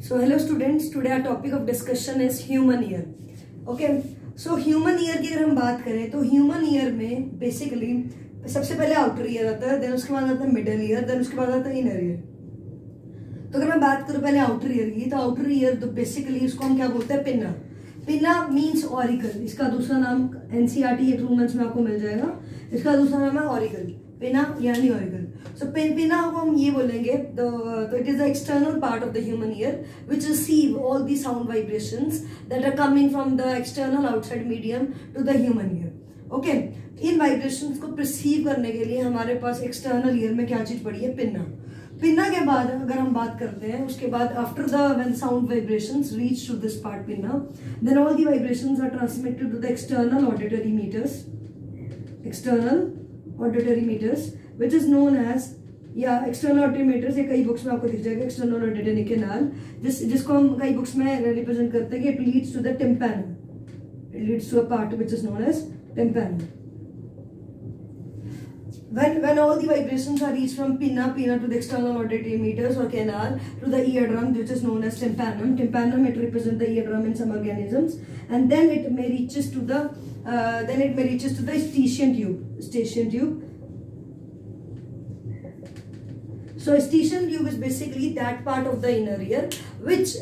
So hello students, today our topic of discussion is human ear. Okay, so human ear की अगर हम बात करें तो human ear में basically सबसे पहले outer ear आता है, then उसके बाद आता है middle ear, then उसके बाद आता है inner ear. तो अगर मैं बात करूँ पहले outer ear की, तो outer ear तो basically इसको हम क्या बोलते हैं, पिन्ना. Pinna means auricle. इसका दूसरा नाम NCERT रूमेंस में आपको मिल जाएगा. इसका दूसरा नाम है ऑरिकल. पिना यानी ऑरिकल. सो पिना को हम ये बोलेंगे, तो it is the external part of the human ear which receive all the sound vibrations that are coming from the external outside medium to the human ear. Okay, इन वाइब्रेशंस को परसीव करने के लिए हमारे पास एक्सटर्नल ईयर में क्या चीज पड़ी है, पिन्ना. पिन्ना के बाद अगर हम बात करते हैं, उसके बाद after the when sound vibrations reach to this part pinna, then all the vibrations are transmitted to the external auditory meatus. External auditory meatus which is known as external auditory meters. ये कई books में आपको दिख जाएगा external auditory canal, जिसको हम कई books में रिप्रेजेंट करते हैं कि it leads to the tympanum. It leads to a part which is known as tympanum. When all the vibrations are reached from pinna to the external auditory meters or canal to the eardrum, which is known as tympanum. Tympanum, it represents the eardrum in some organisms, and then it may reaches to the Eustachian tube. So Eustachian tube is basically that part of the inner ear which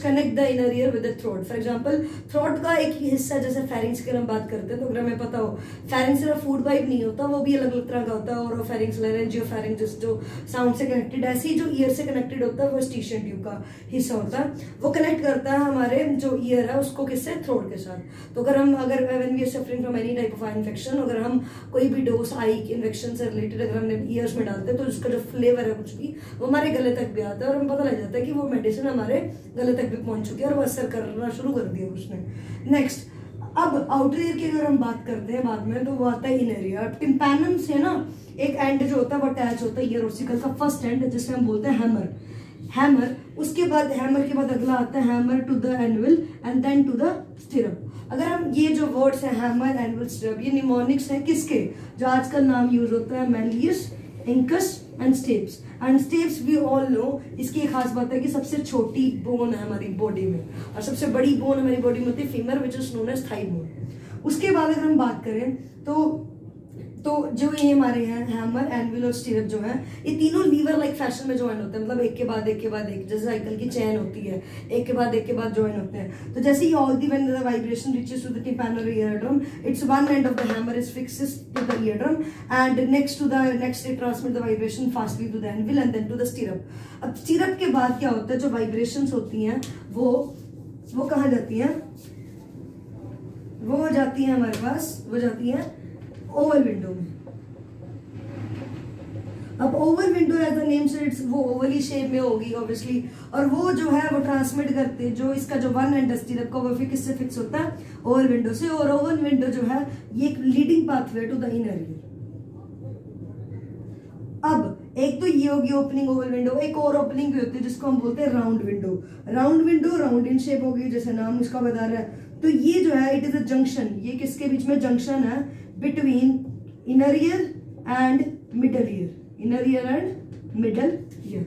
connect the inner ear with the throat. For example, throat का एक ही हिस्सा, जैसे pharynx की हम बात करते हैं, तो अगर हमें पता हो pharynx सिर्फ फूड पाइप नहीं होता, वो भी अलग अलग तरह का होता है. और pharynx, laryngopharynx जो साउंड से कनेक्टेड, ऐसे ही जो ईयर से कनेक्टेड होता है वो Eustachian ट्यूब का हिस्सा होता है. वो कनेक्ट करता है हमारे जो ईयर है उसको किससे, थ्रोट के साथ. तो अगर when we are suffering from any type of eye infection, अगर हम कोई भी डोज आई इन्फेक्शन से रिलेटेड अगर हमने ईयर्स में डालते हैं, तो उसका जो फ्लेवर है कुछ भी वो हमारे गले तक भी आता है और हमें पता लग जाता है कि वो मेडिसिन हमारे गले तक भी पहुंच चुकी है और वो असर करना शुरू कर दिया उसने. नेक्स्ट, अब आउटर ईयर की अगर हम बात करते हैं बाद में, तो वो आता है इनर ईयर. टिम्पैनम से ना एक एंड जो होता है वो अटैच होता है ईयर ओसिकल का फर्स्ट एंड, जिसे हम बोलते हैं हैमर. उसके बाद हैमर के बाद अगला आता है hammer to the anvil and then to the stirrup. अगर हम ये जो वर्ड्स हैं हैमर, एनुअल, स्टिरप, ये निमोनिक्स हैं किसके, जो आजकल नाम यूज होता है, malleus, incus and stapes. And stapes we all know, इसकी एक खास बात है कि सबसे छोटी बोन है हमारी बॉडी में और सबसे बड़ी बोन हमारी बॉडी में होती है femur, which is known as thigh bone. उसके बाद अगर हम बात करें तो जो ये हमारे हैं हैमर, एनुअल और स्टिरप जो है, ये तीनों लीवर लाइक फैशन में ज्वाइन होते हैं. मतलब एक के बाद एक, जैसे साइकिल की चेन होती है, एक के बाद ज्वाइन होते हैं. तो जैसे ही all the when the vibration reaches to the tympanal eardrum, it's one end of the hammer is fixes to the eardrum and next it transmit the vibration fastly to the anvil and then to the stirrup. अब stirrup के बाद क्या होता है, जो vibrations होती हैं वो कहाँ जाती हैं, वो जाती हैं हमारे पास, वो जाती हैं ओवल विंडो में. अब oval window as the name से वो ओवली शेप में होगी ऑब्वियसली, और वो जो है वो ट्रांसमिट करते हैं, जो इसका जो वन एंड स्टिरप का वो फिर किससे फिक्स होता है, ओवल विंडो से. और ओवल विंडो जो है ये एक leading pathway to the inner ear. अब एक तो ये होगी ओपनिंग ओवल विंडो, एक और ओपनिंग भी होती है जिसको हम बोलते हैं round window. Round in shape होगी, जैसे नाम इसका बता रहा है. तो ये जो है इट इज अ जंक्शन, ये किसके बीच में जंक्शन है, between inner ear and middle ear. Inner ear and middle ear,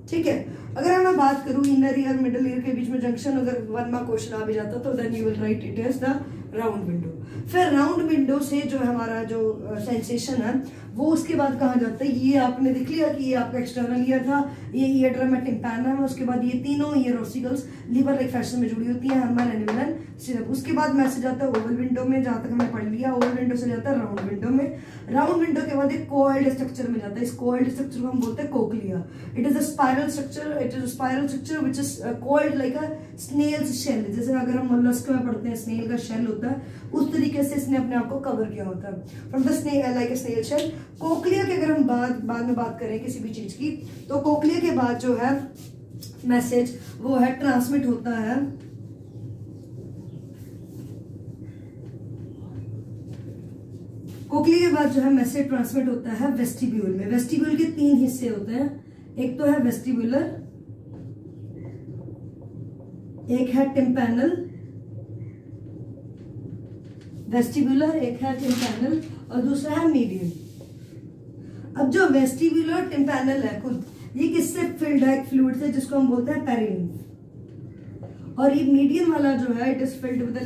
ठीक है. अगर मैं बात करूं इनर ईयर मिडल ईयर के बीच में जंक्शन, अगर वन मार्क क्वेश्चन आ भी जाता तो then you will write it as the round window. फिर राउंड विंडो से जो हमारा जो सेंसेशन है वो उसके बाद कहाँ जाता है, ये आपने देख लिया कि ये आपका एक्सटर्नल ईयर था, ये ईयरड्रम है, टिम्पैनम है. उसके बाद ये तीनों ear ossicles lever like fashion में जुड़ी होती है, हैमर, एनुअल एंड स्टिरप. उसके बाद मैसेज आता है ओवल विंडो में, जहां तक हमने पढ़ लिया. ओवल विंडो से जाता है राउंड विंडो में. राउंड विंडो के बाद एक कोइल्ड स्ट्रक्चर में जाता है. इस कोइल्ड स्ट्रक्चर को हम बोलते हैं cochlea. It is a spiral structure which is coiled like a snail's shell. जैसे अगर हम मोलस्क में पढ़ते हैं स्नेल का शेल होता है, उस तरीके से इसने अपने आप को कवर किया होता है from the snail like a snail shell. Cochlea की अगर हम बाद में बात करें किसी भी चीज की, तो कोक्लिया के बाद जो है मैसेज वो है ट्रांसमिट होता है कोक्लिया के बाद जो है मैसेज ट्रांसमिट होता है वेस्टिब्यूल में. वेस्टिब्यूल के तीन हिस्से होते हैं, एक तो है वेस्टिब्यूलर, एक है टिम्पैनल, एक है टिम्पैनल और दूसरा है मीडियन. अब जो वेस्टिब्यूलर टिम्पैनल है खुद, ये किससे फिल्ड है, फ्लूइड से, जिसको हम बोलते हैं पेरिनिम्फ. और ये मीडियन वाला जो है it is filled with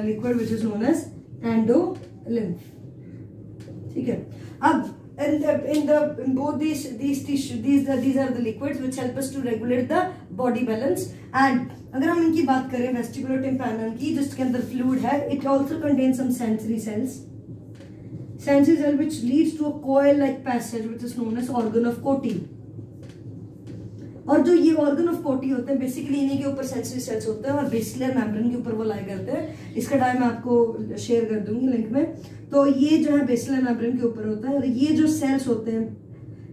liquid which is known as endolymph, ठीक है। अब in both these tissue these are the liquids which help us to regulate the body balance। and अगर हम इनकी बात करें वेस्टिबुलर टिम्पैनम की, जिसके अंदर फ्लूइड है, it also contains some sensory cells which leads to a coil like passage which is known as organ of Corti। और जो ये ऑर्गन ऑफ कोटी होते हैं बेसिकली इन्हीं के ऊपर सेंसरी सेल्स होते हैं और बेसिलर मेम्ब्रेन के ऊपर वो लाई करते हैं। इसका डायग्राम मैं आपको शेयर कर दूंगी लिंक में। तो ये जो है बेसिलर मेम्ब्रेन के ऊपर होता है और ये जो सेल्स होते हैं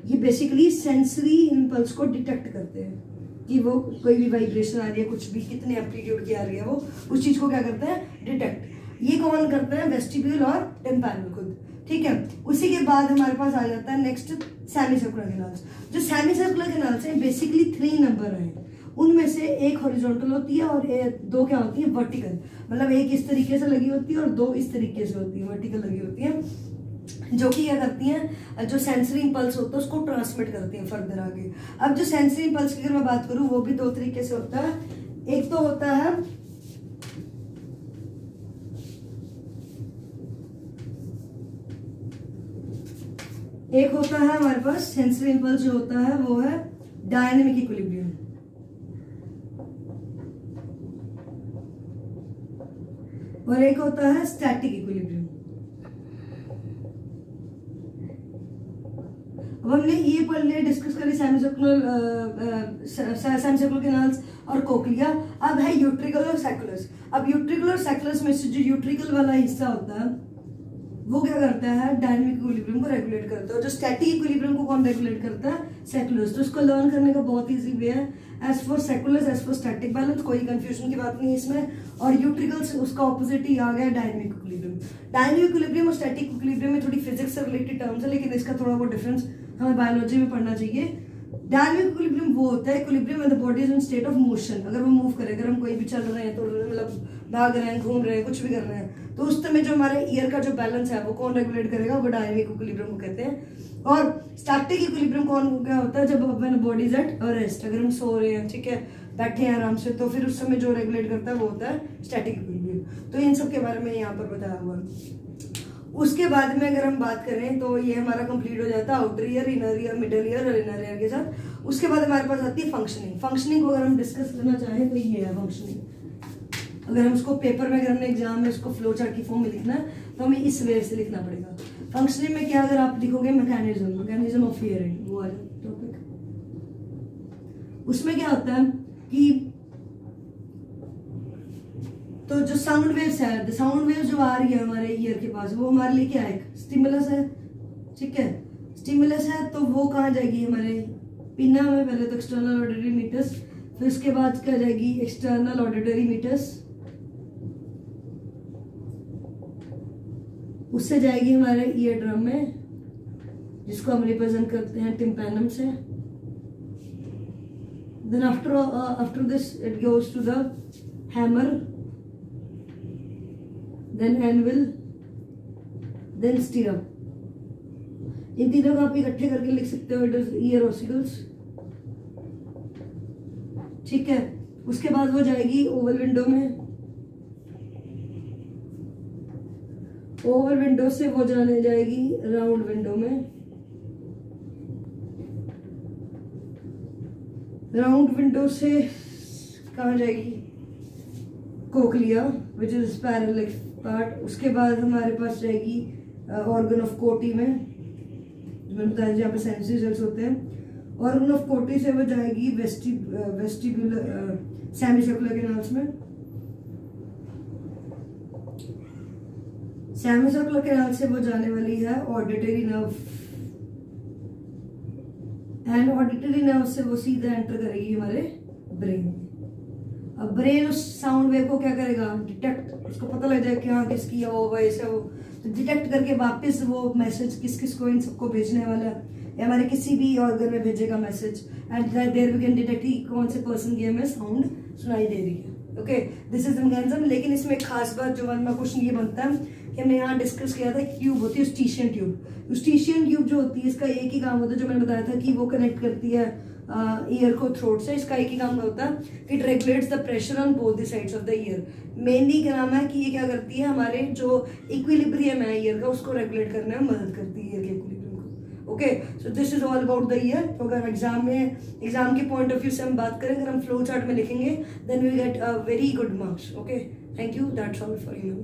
ये बेसिकली सेंसरी इम्पल्स को डिटेक्ट करते हैं कि वो कोई भी वाइब्रेशन आ रही है, कुछ भी कितने एम्पलीट्यूड की आ रही है, वो उस चीज को क्या करते हैं, डिटेक्ट। ये कौन करते हैं, वेस्टिब्यूल और टिम्पैनम खुद, ठीक है। उसी के बाद हमारे पास आ जाता है नेक्स्ट सेमी सर्कुलर कैनाल्स। जो सेमी सर्कुलर कैनाल्स हैं बेसिकली 3 नंबर हैं, उनमें से एक हॉरिजॉन्टल होती है और 2 क्या होती है, वर्टिकल। मतलब एक इस तरीके से लगी होती है और 2 इस तरीके से होती है, वर्टिकल लगी होती है, जो कि क्या करती हैं, जो सेंसरी इंपल्स होता है उसको ट्रांसमिट करती हैं फर्दर आगे। अब जो सेंसरी इंपल्स की अगर मैं बात करूं वो भी 2 तरीके से होता है। एक तो होता है हमारे पास सेंसरी इंपल्स जो होता है वो है डायनेमिक इक्विलिब्रियम, और एक होता है स्टैटिक इक्विलिब्रियम। अब हमने ये पढ़ लिया, डिस्कस करी सेमीसर्कुलर कैनाल्स और कोक्लिया। अब है यूट्रिकल और सैकुलस। अब यूट्रिकल और सैकुलस में से जो यूट्रिकल वाला हिस्सा होता है वो क्या करता है, डायनेमिक इक्विलिब्रियम को रेगुलेट करता है। और जो स्टैटिक इक्विलिब्रियम को कौन रेगुलेट करता है, सैकुलस। तो इसको लर्न करने का बहुत इजी वे है, as for sacculus as for static balance, कोई कंफ्यूजन की बात नहीं है इसमें। और यूट्रिकल से उसका ऑपोजिट ही आ गया डायनेमिक इक्विलिब्रियम। डायनेमिक इक्विलिब्रियम और स्टैटिक इक्विलिब्रियम में थोड़ी फिजिक्स से रिलेटेड टर्म्स है, लेकिन इसका थोड़ा बहुत डिफरेंस हमें बायोलॉजी में पढ़ना चाहिए। डायनेमिक इक्विलिब्रियम वो होता है equilibrium when the body is in state of motion. अगर वो मूव करे, अगर हम कोई भी चल रहे हैं तो मतलब भाग रहे हैं, घूम रहे हैं, कुछ भी कर रहे हैं, तो उस समय जो हमारे ईयर का जो बैलेंस है वो कौन रेगुलेट करेगा, वो डायनेमिक इक्विलिब्रियम को कहते हैं। और स्टैटिक इक्विलिब्रियम कौन क्या होता है, जब when body is at rest, अगर हम सो रहे हैं, ठीक है, बैठे हैं आराम से, तो फिर उस समय जो रेगुलेट करता है वो होता है स्टैटिक इक्विलिब्रियम। तो इन सब के बारे में यहाँ पर बताया हुआ है। उसके बाद में अगर हम बात करें तो ये हमारा कंप्लीट हो जाता है outer ear, inner ear, middle ear और इनर ईयर के साथ। उसके बाद हमारे पास आती है फंक्शनिंग। फंक्शनिंग को अगर हम डिस्कस करना चाहें तो ये है फंक्शनिंग। अगर हम उसको पेपर में, अगर हमने एग्जाम में उसको फ्लो चार्ट की फॉर्म में लिखना है तो हमें इस वे से लिखना पड़ेगा। फंक्शनिंग में क्या, अगर आप लिखोगे मैकेनिज्म ऑफ हियरिंग, वो वाला टॉपिक, उसमें क्या होता है कि तो जो साउंड वेव्स है, द साउंड वेव जो आ रही है हमारे ईयर के पास, वो हमारे लिए क्या है, स्टिमुलस है, ठीक है। स्टिमुलस है तो वो कहाँ जाएगी, हमारे पिना में पहले तो एक्सटर्नल ऑडिटरी मीटर्स, फिर उसके बाद क्या जाएगी एक्सटर्नल ऑडिटरी मीटर्स, उससे जाएगी हमारे ईयर ड्रम में, जिसको हम रिप्रेजेंट करते हैं टिम्पैनम से। Then after this it goes to the hammer, then anvil, then stirrup। इन तीनों को आप इकट्ठे करके लिख सकते हो, इट इज ईयर ऑसिकल्स, ठीक है। उसके बाद वो जाएगी ओवल विंडो में, ओवल विंडो से वो जाने जाएगी राउंड विंडो में, राउंड विंडो से कहाँ जाएगी, cochlea which is parallel part. उसके बाद हमारे पास जाएगी ऑर्गन ऑफ कोटी में, मैंने बताया जहाँ पे सेंसरी सेल्स होते हैं। ऑर्गन ऑफ कोटी से वो जाएगी वेस्टिब्यूलर सेमी सर्कुलर कैनाल्स में। सेमी सर्कुलर कैनाल से वो जाने वाली है auditory nerve, and auditory nerve से वो सीधा एंटर करेगी हमारे ब्रेन। अब ब्रेन उस साउंड वेव को क्या करेगा, डिटेक्ट, उसको पता लग जाएगा कि हाँ किसकी है वो, वैसे वो तो डिटेक्ट करके वापस वो मैसेज किस किस को, इन सबको भेजने वाला है, या हमारे किसी भी ऑर्गन में भेजेगा message, and there we can detect कौन से पर्सन की हमें साउंड सुनाई दे रही है। Okay, this is the mechanism. लेकिन इसमें खास बात जो 1 मार्क क्वेश्चन ये बनता है कि हमने यहाँ डिस्कस किया था, ट्यूब होती है यूस्टीशियन ट्यूब। यूस्टीशियन ट्यूब जो होती है इसका एक ही काम होता है, जो मैंने बताया था कि वो कनेक्ट करती है ईयर को थ्रोट से। इसका एक ही काम होता है, it regulates the pressure on both the sides of the year. Mainly क्या नाम है कि ये क्या करती है, हमारे जो इक्विलिब्रियम है ईयर का उसको रेगुलेट करने में मदद करती है ईयर के इक्विलिब्रियम को। Okay, so this is all about the year. तो अगर एग्जाम के पॉइंट ऑफ व्यू से हम बात करें, अगर हम फ्लो चार्ट में लिखेंगे then we get a very good marks. Okay, thank you, that's all for you.